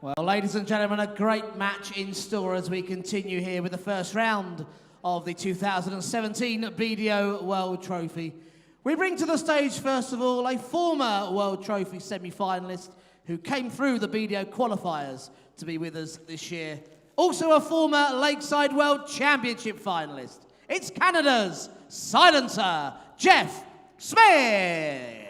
Well, ladies and gentlemen, a great match in store as we continue here with the first round of the 2017 BDO World Trophy. We bring to the stage, first of all, a former World Trophy semi-finalist who came through the BDO qualifiers to be with us this year. Also a former Lakeside World Championship finalist. It's Canada's silencer, Jeff Smith.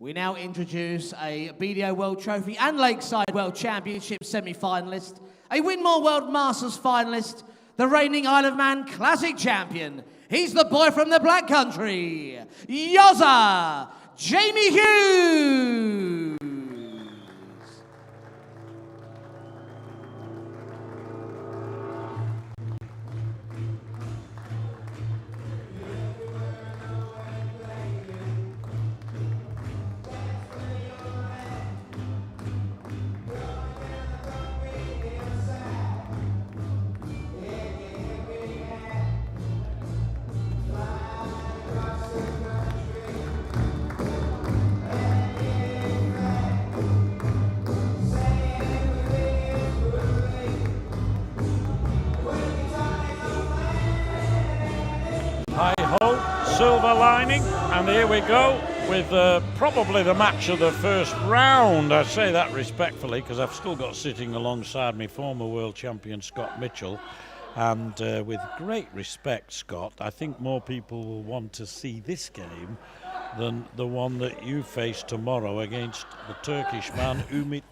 We now introduce a BDO World Trophy and Lakeside World Championship semi-finalist, a Winmore World Masters finalist, the reigning Isle of Man Classic champion. He's the boy from the Black Country, Yozza Jamie Hughes. Silver lining, and here we go with probably the match of the first round. I say that respectfully because I've still got sitting alongside me former world champion Scott Mitchell, and with great respect, Scott, I think more people will want to see this game than the one that you face tomorrow against the Turkish man Ümit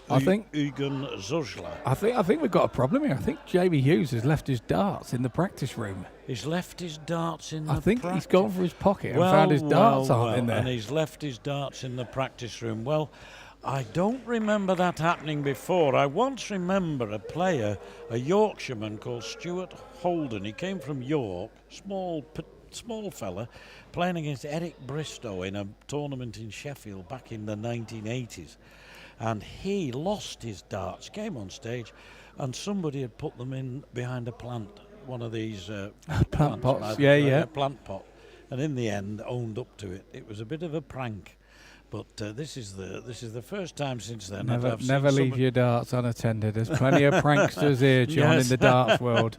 Uygun Zojla. I think we've got a problem here. I think Jamie Hughes has left his darts in the practice room. He's left his darts in the I think practice. He's gone for his pocket and found his darts aren't in there. And he's left his darts in the practice room. Well, I don't remember that happening before. I once remember a player, a Yorkshireman called Stuart Holden. He came from York, small fella, playing against Eric Bristow in a tournament in Sheffield back in the 1980s. And he lost his darts, came on stage, and somebody had put them in behind a plant. One of these plant pots, yeah. Plant pot, and in the end owned up to it. It was a bit of a prank, but this is the first time since then. Never leave your darts unattended. There's plenty of pranksters here, John, in the darts world.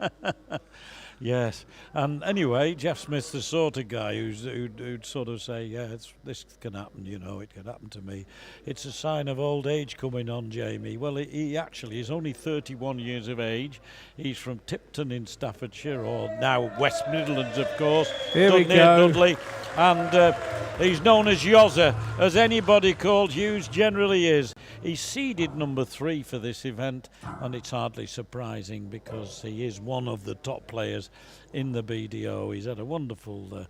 Yes, and anyway, Jeff Smith's the sort of guy who'd sort of say, yeah, this can happen, you know, it can happen to me. It's a sign of old age coming on, Jamie. Well, he actually is only 31 years of age. He's from Tipton in Staffordshire, or now West Midlands, of course. Here we go. Dudley, and he's known as Yozza, as anybody called Hughes generally is. He's seeded number 3 for this event, and it's hardly surprising because he is one of the top players in the BDO. He's had a wonderful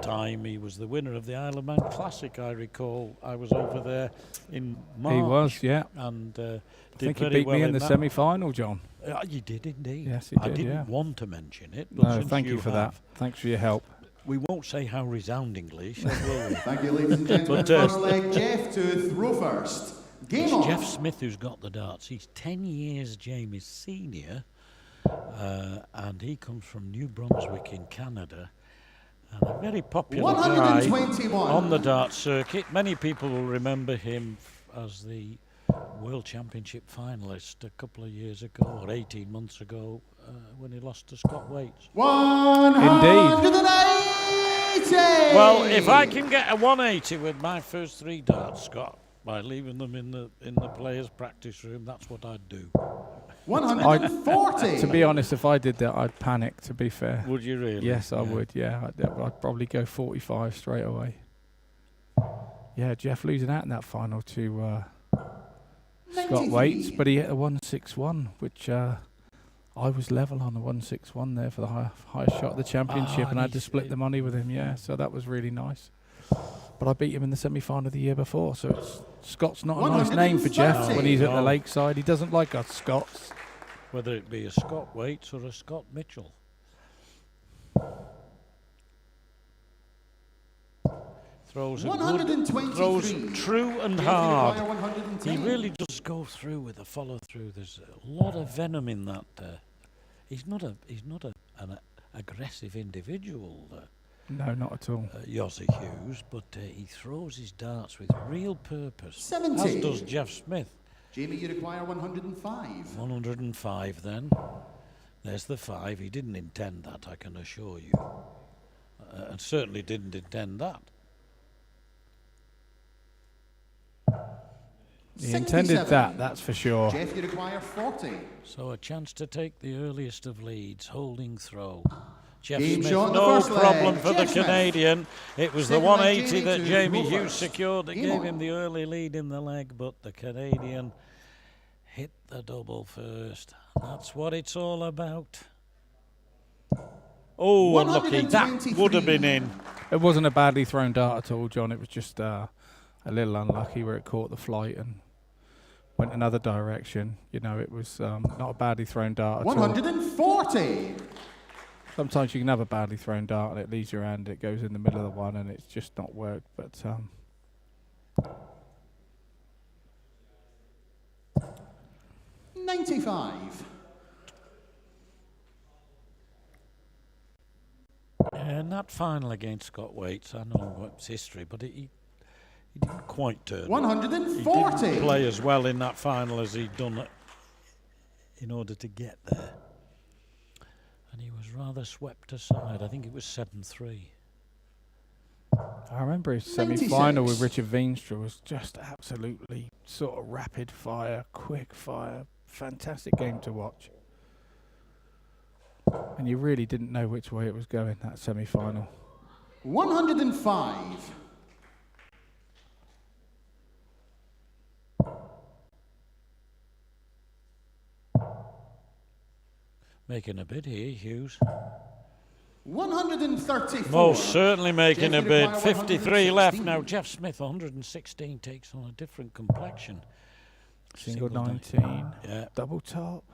time. He was the winner of the Isle of Man Classic, I recall. I was over there in March. He was, yeah. And I think he beat me in the semi-final, John. You did indeed. Yes, he did, I didn't yeah. want to mention it. But no, thank you for that. Thanks for your help. We won't say how resoundingly, will we? Thank you, ladies and gentlemen. First leg, Jeff to throw first. Game on. Jeff Smith who's got the darts. He's 10 years Jamie's senior, and he comes from New Brunswick in Canada, and a very popular guy on the dart circuit. Many people will remember him as the World Championship finalist a couple of years ago, or 18 months ago, when he lost to Scott Waits. 180! Well, if I can get a 180 with my first 3 darts, Scott, by leaving them in the players' practice room, that's what I'd do. 140. To be honest, if I did that, I'd panic, to be fair. Would you really? Yes, I would, yeah. I'd probably go 45 straight away. Yeah, Jeff losing out in that final to Scott Waits, but he hit a 161, which I was level on the 161 there for the highest shot of the championship, and I had to split the money with him, yeah, so that was really nice. But I beat him in the semi-final the year before, so Scott's not a nice name for Jeff when he's at the Lakeside. He doesn't like us Scots. Whether it be a Scott Waits or a Scott Mitchell. Throws it 123. throws true and Jeff, you hard. require 110. He really does go through with the follow through. There's a lot of venom in that. He's not an aggressive individual, No, not at all. Yossi Hughes, but he throws his darts with real purpose. 70. As does Jeff Smith. Jamie, you require 105. 105 then. There's the 5. He didn't intend that, I can assure you. And certainly didn't intend that. He intended 77. that, that's for sure. Jeff, you require 40. So a chance to take the earliest of leads, holding throw. Jeff Game Smith, shot in the no first problem leg. for Jeff the Smith. Canadian. It was the Second leg, 180 Jamie, that to Jamie go Hughes first. secured that Game gave on. him the early lead in the leg, but the Canadian hit the double first. That's what it's all about. Oh, unlucky. That would have been in. It wasn't a badly thrown dart at all, John. It was just a little unlucky where it caught the flight and went another direction. You know, it was not a badly thrown dart at all. 140. Sometimes you can have a badly thrown dart and it leaves your hand, it goes in the middle of the one and it's just not worked. But 95. And that final against Scott Waits, I know it's history, but he didn't quite turn up. 140. He didn't play as well in that final as he'd done it in order to get there. And he was rather swept aside. I think it was 7-3. I remember his 96. semi-final with Richard Veenstra was just absolutely sort of rapid fire, quick fire, fantastic game to watch. And you really didn't know which way it was going, that semi-final. 105. Making a bid here, Hughes. 134. Most certainly making Jeff, a you bid. require 53 left 116. now. Jeff Smith, 116, takes on a different complexion. Single 19, Yeah. double top.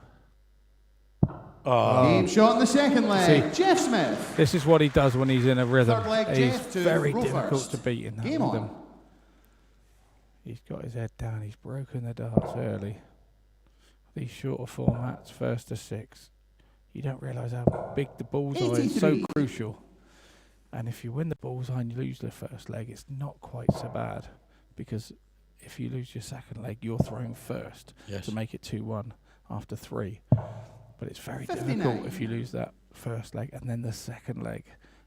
Oh, Game shot in the second leg. See. Jeff Smith. This is what he does when he's in a rhythm. Third leg, He's Jeff, to very row difficult first. to beat in that Game rhythm. on. He's got his head down. He's broken the darts early. These shorter formats, first to 6, you don't realise how big the bullseye is. So 83. crucial. And if you win the bullseye and you lose the first leg, it's not quite so bad, because if you lose your second leg, you're throwing first yes. to make it 2-1 after 3. But it's very 59. difficult if you lose that first leg and then the second leg,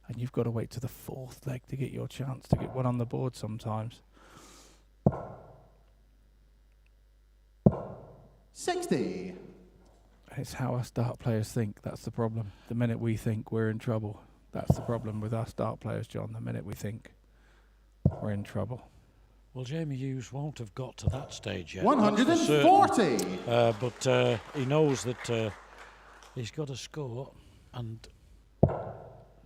and you've got to wait to the 4th leg to get your chance to get one on the board sometimes. 60. It's how us dart players think. That's the problem. The minute we think, we're in trouble. That's the problem with us dart players, John. The minute we think, we're in trouble. Well, Jamie Hughes won't have got to that stage yet. 140. But he knows that he's got a score,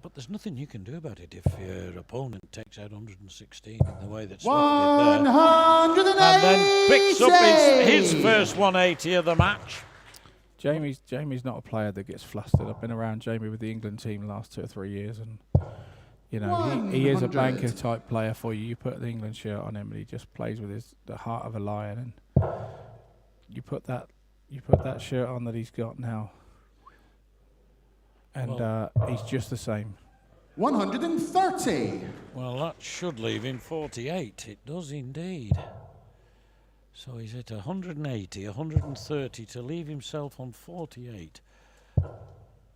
but there's nothing you can do about it if your opponent takes out 116 in the way that Smith did there. 180. And then picks up his first 180 of the match. Jamie's not a player that gets flustered. I've been around Jamie with the England team the last 2 or 3 years, and you know he is a 100. banker type player for you. You put the England shirt on him, and he just plays with the heart of a lion. And you put that shirt on that he's got now, and he's just the same. 130. Well, that should leave him 48. It does indeed. So he's at 180, 130 to leave himself on 48.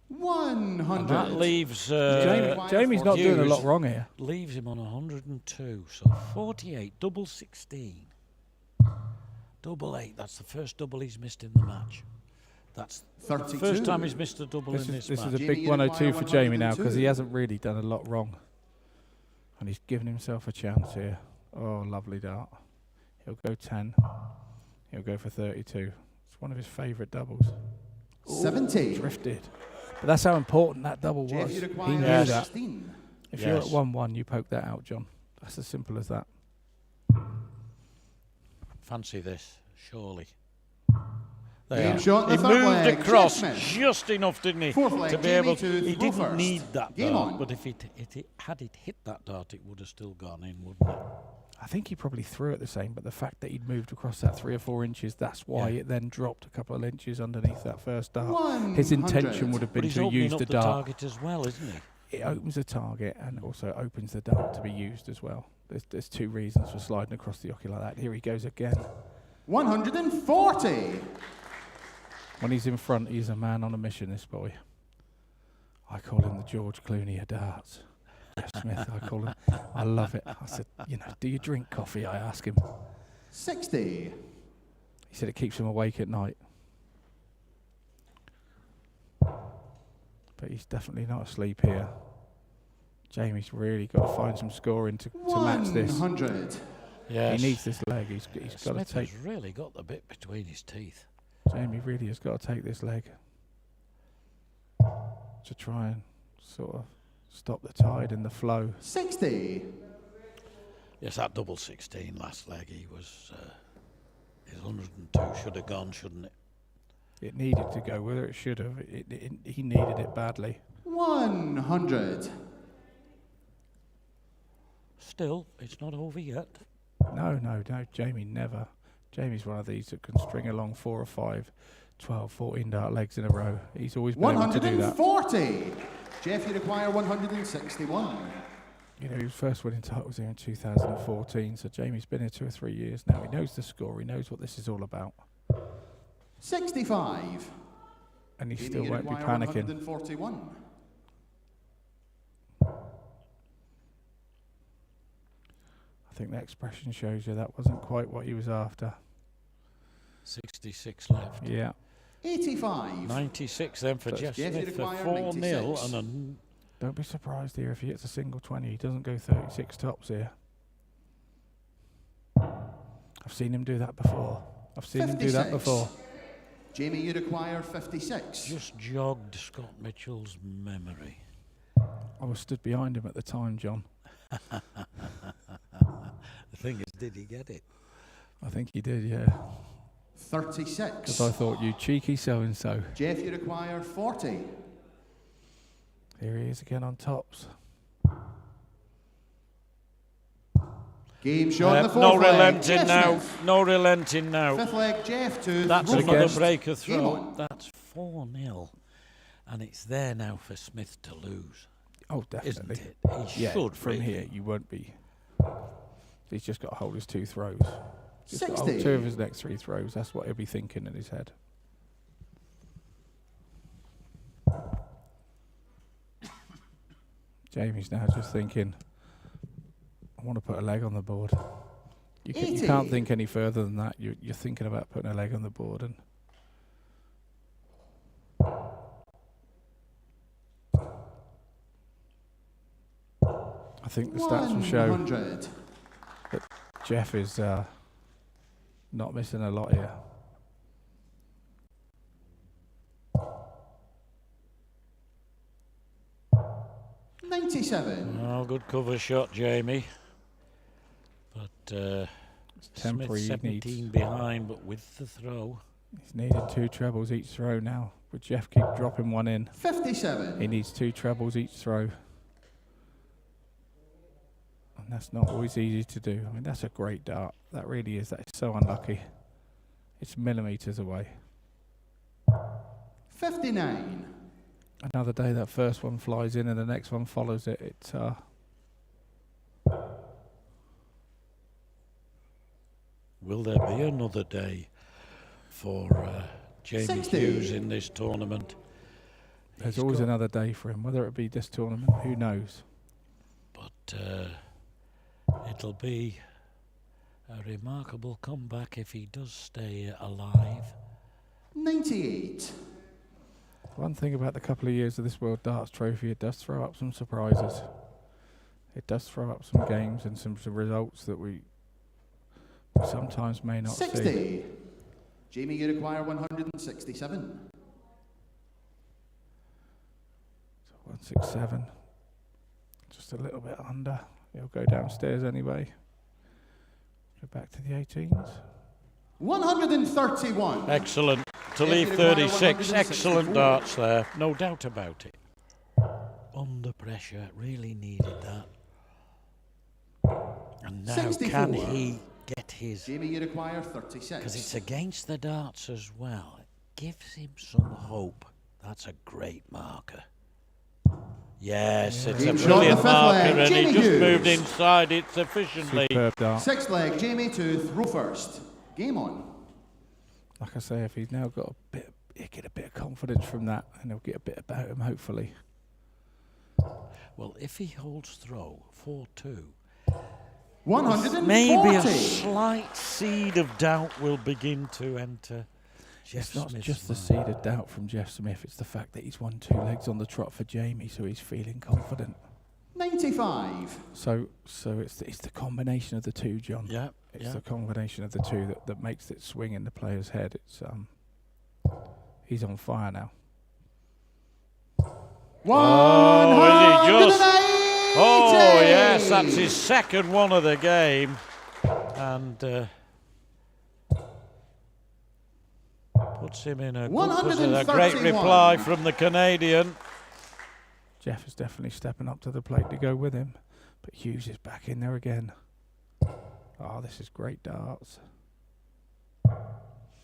100. And that leaves Jamie's not doing a Hughes lot wrong here. leaves him on 102. So 48, double 16. Double 8, that's the first double he's missed in the match. That's 32. the first time he's missed a double This in is this match. a Jamie, big you 102 require for Jamie now, because 102. he hasn't really done a lot wrong, and he's given himself a chance here. Oh, lovely dart. He'll go 10. He'll go for 32. It's one of his favourite doubles. 70. Drifted. But that's how important that double Jeff, was. you He require knew Yes. that. 16. If you're at Yes. 1-1, you poke that out, John. That's as simple as that. Fancy this, surely. They Game are. shot, He the third moved leg, across Jeff Smith. just enough, didn't he, Fourth leg, to be Jamie able to He throw didn't first. need that Game dart, on. but if it had it hit that dart, it would have still gone in, wouldn't it? I think he probably threw it the same, but the fact that he'd moved across that 3 or 4 inches, that's why Yeah. it then dropped a couple of inches underneath that first dart. 100. His intention would have But been he's to opening use up the the dart. target as well, isn't he? It opens the target and also opens the dart to be used as well. There's 2 reasons for sliding across the ocular like that. Here he goes again. 140. When he's in front, he's a man on a mission, this boy. I call him the George Clooney of darts. Jeff Smith, I call him. I love it. I said, do you drink coffee? I ask him. 60. He said it keeps him awake at night. But he's definitely not asleep here. Jamie's really got to find some scoring to match this. 100. He needs this leg. He's got to Smith take. has really got the bit between his teeth. Jamie really has got to take this leg to try and sort of stop the tide and the flow. 60. Yes, that double 16 last leg, he was. His 102 should have gone, shouldn't it? It needed to go, whether it should have. He needed it badly. 100. Still, it's not over yet. No, Jamie never. Jamie's one of these that can string along 4 or 5, 12, 14 dart legs in a row. He's always been able to do that. 140. Jeff, you require 161. His first winning title was here in 2014, so Jamie's been here 2 or 3 years now. He knows the score, he knows what this is all about. 65. And he Jamie, still you won't be require panicking. 141. I think the expression shows you that wasn't quite what he was after. 66 left. Yeah. 85. 96 then for So Jeff Jeff, you Smith for require 4-0 96. and Don't be surprised here if he hits a single 20. He doesn't go 36 tops here. I've seen him do that before. 56. Jamie, you require 56. just jogged Scott Mitchell's memory. I was stood behind him at the time, John. The thing is, did he get it? I think he did, yeah. 36. Because I thought, you cheeky so-and-so. Jeff, you require 40. Here he is again on tops. Game shot in the fourth No leg. relenting Jeff now. Smith. No relenting now. Fifth leg, Jeff to That's throw another first. breaker Game throw. on. That's 4-0. And it's there now for Smith to lose. Oh, definitely. Isn't it? He Yeah, should from really. here, you won't be. He's just got to hold his 2 throws. Just got to 60. hold 2 of his next 3 throws. That's what he'll be thinking in his head. Jamie's now just thinking, I want to put a leg on the board. You 80. can't think any further than that. You're thinking about putting a leg on the board. And I think the stats will show 100. that Jeff is not missing a lot here. Oh, good cover shot, Jamie. But temporary, Smith he needs. 17 behind, but with the throw. He's needed 2 trebles each throw now. With Jeff keep dropping one in, 57. he needs 2 trebles each throw. And that's not always easy to do. I mean, that's a great dart. That really is. That is so unlucky. It's millimetres away. 59. Another day that first one flies in and the next one follows it. It's Will there be another day for Jamie 60. Hughes in this tournament? there's He's always got- another day for him. Whether it be this tournament, who knows? But it'll be a remarkable comeback if he does stay alive. 98. One thing about the couple of years of this World Darts Trophy, it does throw up some surprises. It does throw up some games and some results that we sometimes may not 60. see. Jamie, you require 167. So 167. Just a little bit under. He'll go downstairs anyway. Go back to the 18s. 131. Excellent. up to leave 36. Excellent darts there, no doubt about it. Under pressure, really needed that. And now 64. can he get his... Jamie, you require 36. Because it's against the darts as well. It gives him some hope. That's a great marker. Yes, it's a brilliant marker, and he just moved inside it sufficiently. Superb dart. Sixth leg, Jamie to throw first. Game on. Like I say, if he's now got a bit, he'll get a bit of confidence from that, and he'll get a bit about him, hopefully. Well, if he holds throw, 4-2, 140. maybe a slight seed of doubt will begin to enter Jeff It's not Smith's just the mind. seed of doubt from Jeff Smith, it's the fact that he's won 2 legs on the trot for Jamie, so he's feeling confident. 95. So it's the combination of the two, John. Yeah, It's yeah. the combination of the two that makes it swing in the player's head. It's he's on fire now. Oh, is he just? 180. Oh, yes, that's his second one of the game. And puts him in a good position. A great 131. reply from the Canadian. Jeff is definitely stepping up to the plate to go with him. But Hughes is back in there again. Oh, this is great darts.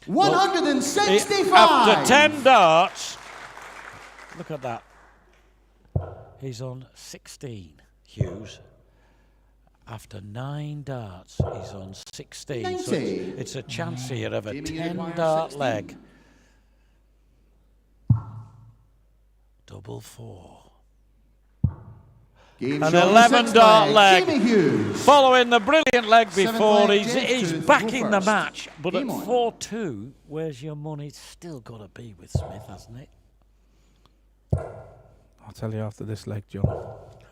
165. After 10 darts, look at that. He's on 16, Hughes. After 9 darts, he's on 16. 90. So it's a chance here of a Jamie, you require 10-dart 16. leg. Double 4. Game An shot, 11-dart leg. Jamie Hughes. Following the brilliant leg Seventh before, leg, he's Jeff to backing throw the first. match. But Game at on. 4-2, where's your money? It's still got to be with Smith, hasn't it? I'll tell you after this leg, John.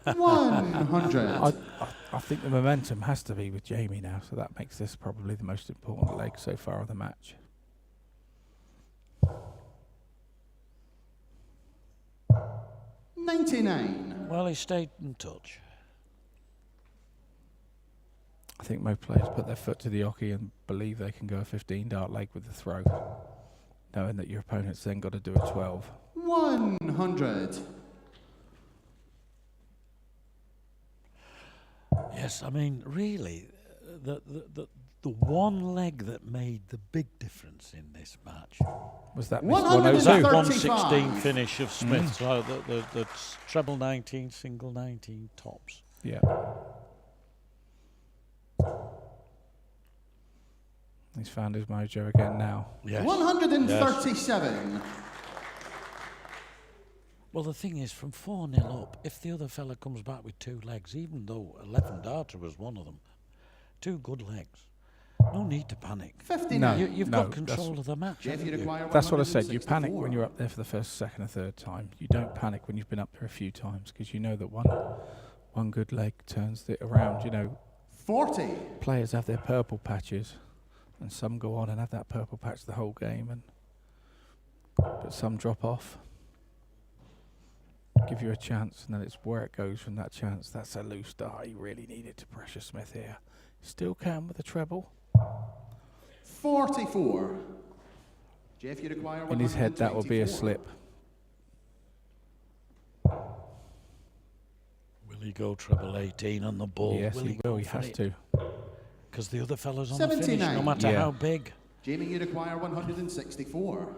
100. I think the momentum has to be with Jamie now, so that makes this probably the most important leg so far of the match. $99. Well, he stayed in touch. I think most players put their foot to the hockey and believe they can go a 15-dart leg with the throw, knowing that your opponent's then got to do a 12. 100. Yes, I mean, really, the one leg that made the big difference in this match Was that was 135. that 102? 116 finish of Smith, so the treble 19, single 19 tops. Yeah. He's found his mojo again now. Yes. 137. Well, the thing is, from 4-0 up, if the other fella comes back with 2 legs, even though 11 darter was one of them, 2 good legs, no need to panic. 59. No. You've got control of the match. Jeff, you haven't you? require That's what I said. You 164. panic when you're up there for the first, second, or third time. You don't panic when you've been up there a few times because you know that one good leg turns it around. You know, 40. players have their purple patches, and some go on and have that purple patch the whole game, but some drop off. Give you a chance, and then it's where it goes from that chance. That's a loose dart. He really needed to pressure Smith here. Still can with a treble. 44. Jeff, you require 124. In his head, that will be a slip. Will he go treble 18 on the ball? Yes, will he will. go He for has it? to. Because the other fella's on the finish, 79. no matter Yeah. how big. Jamie, you require 164.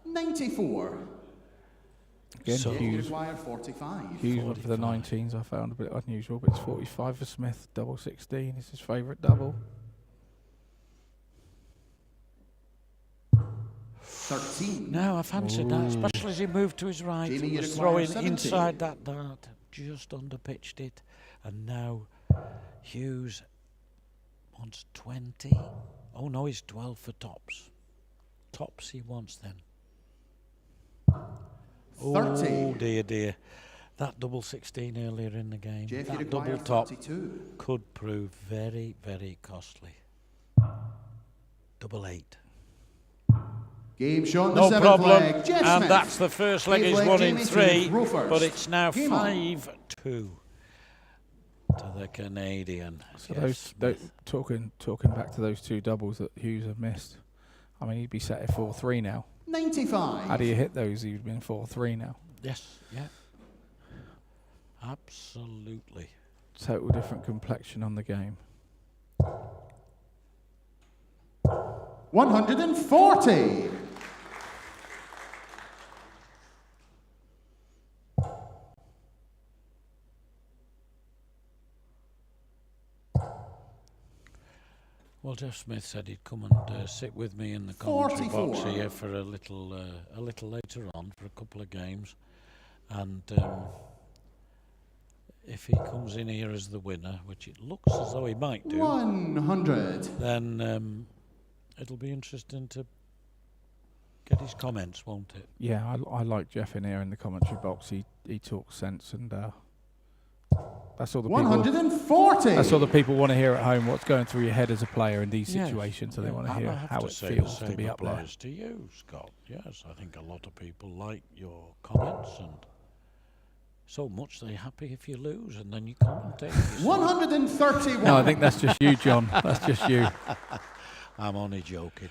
$94. Again, So- Jeff, you Hughes. require 45. Hughes went for the 45. 19s. I found a bit unusual, but it's 45 for Smith. Double 16 is his favourite double. 13. No, I fancied that, especially as he moved to his right Jamie, and you was require throwing 70. inside that dart, just underpitched it. And now Hughes wants 20. Oh no, he's 12 for tops. Tops he wants then. 30. Oh dear, dear. That double 16 earlier in the game, Jeff, you that require double top 32. could prove very, very costly. Double 8. Game shot in the No seventh problem. leg. Jeff And Smith. that's the first leg Eighth is leg, 1 in Jamie 3, throw first. but it's now Game on. 5-2 to the Canadian. So Jeff those Smith. talking back to those 2 doubles that Hughes have missed. I mean, he'd be set at 4-3 now. 95. Had he hit those, he'd been 4-3 now. Yes, yeah. Absolutely. Total different complexion on the game. 140. Well, Jeff Smith said he'd come and sit with me in the commentary 44. box here for a little later on for a couple of games, and if he comes in here as the winner, which it looks as though he might do, 100. then it'll be interesting to get his comments, won't it? Yeah, I like Jeff in here in the commentary box. He talks sense, and that's all the people. 140. That's all the people want to hear at home. What's going through your head as a player in these Yes. situations? So they Yeah, want to and hear I have how to it say feels the to be same up there. applies to you, Scott. Yes, I think a lot of people like your comments, and so much they're happy if you lose, and then you commentate. 131. No, I think that's just you, John. That's just you. I'm only joking.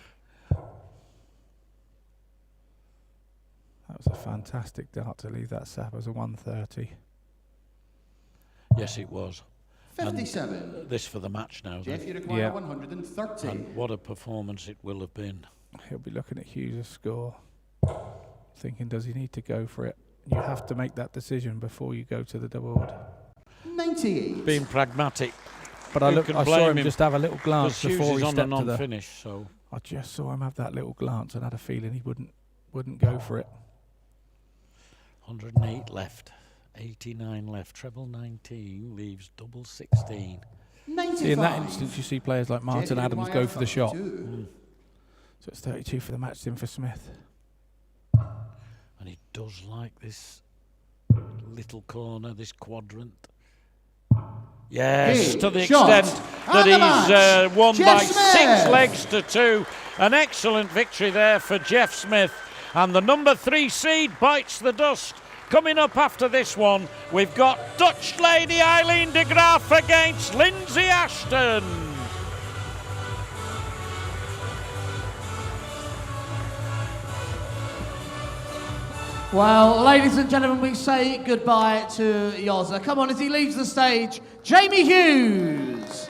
That was a fantastic dart to leave that sap as a 130. Yes, it was. 57. This for the match now. Jeff, then. you require Yeah. 130. And what a performance it will have been. He'll be looking at Hughes' score, thinking, does he need to go for it? You have to make that decision before you go to the board. 98. Being pragmatic. But I Who look, can I blame saw him him? just have a little glance Because Hughes before is he on a stepped to the. non-finish, so I just saw him have that little glance and had a feeling he wouldn't go for it. 108 left. 89 left. Treble 19 leaves double 16. 95. See, in that instance, you see players like Martin Jeff, you Adams require go for the shot. 32. So it's 32 for the match in for Smith. And he does like this little corner, this quadrant. Yes, Hey, to the shot. extent that And the match. he's won Jeff by Smith. 6 legs to 2. An excellent victory there for Jeff Smith. And the number 3 seed bites the dust. Coming up after this one, we've got Dutch lady Eileen de Graaf against Lindsay Ashton. Well, ladies and gentlemen, we say goodbye to Yozza. Come on, as he leaves the stage, Jamie Hughes.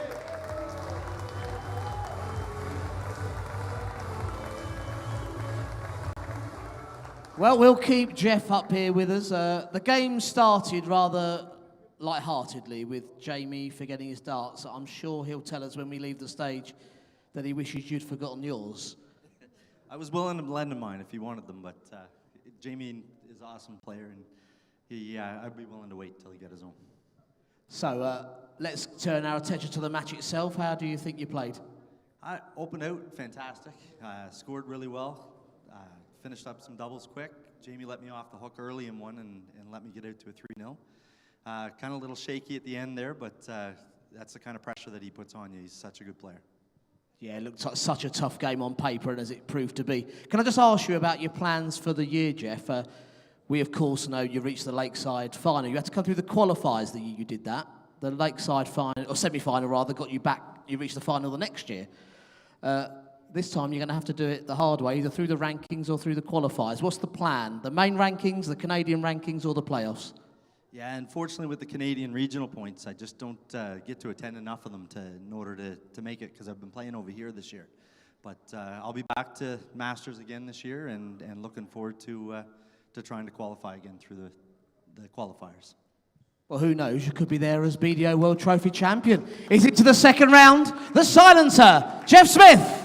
Well, we'll keep Jeff up here with us. The game started rather light-heartedly with Jamie forgetting his darts. I'm sure he'll tell us when we leave the stage that he wishes you'd forgotten yours. I was willing to lend him mine if he wanted them, but Jamie is an awesome player, and I'd be willing to wait till he got his own. So let's turn our attention to the match itself. How do you think you played? I opened out fantastic, scored really well, finished up some doubles quick. Jamie let me off the hook early in one and let me get out to a 3-0. Kind of a little shaky at the end there, but that's the kind of pressure that he puts on you. He's such a good player. Yeah, it looked like such a tough game on paper, and as it proved to be. Can I just ask you about your plans for the year, Jeff? We, of course, know you reached the Lakeside final. You had to come through the qualifiers the year you did that. The Lakeside final, or semi-final rather, got you back. You reached the final the next year. This time you're going to have to do it the hard way, either through the rankings or through the qualifiers. What's the plan? The main rankings, the Canadian rankings, or the playoffs? Yeah, unfortunately with the Canadian regional points, I just don't get to attend enough of them in order to make it, because I've been playing over here this year. But I'll be back to Masters again this year, and looking forward to trying to qualify again through the qualifiers. Well, who knows? You could be there as BDO World Trophy champion. Is it to the second round? The silencer, Jeff Smith.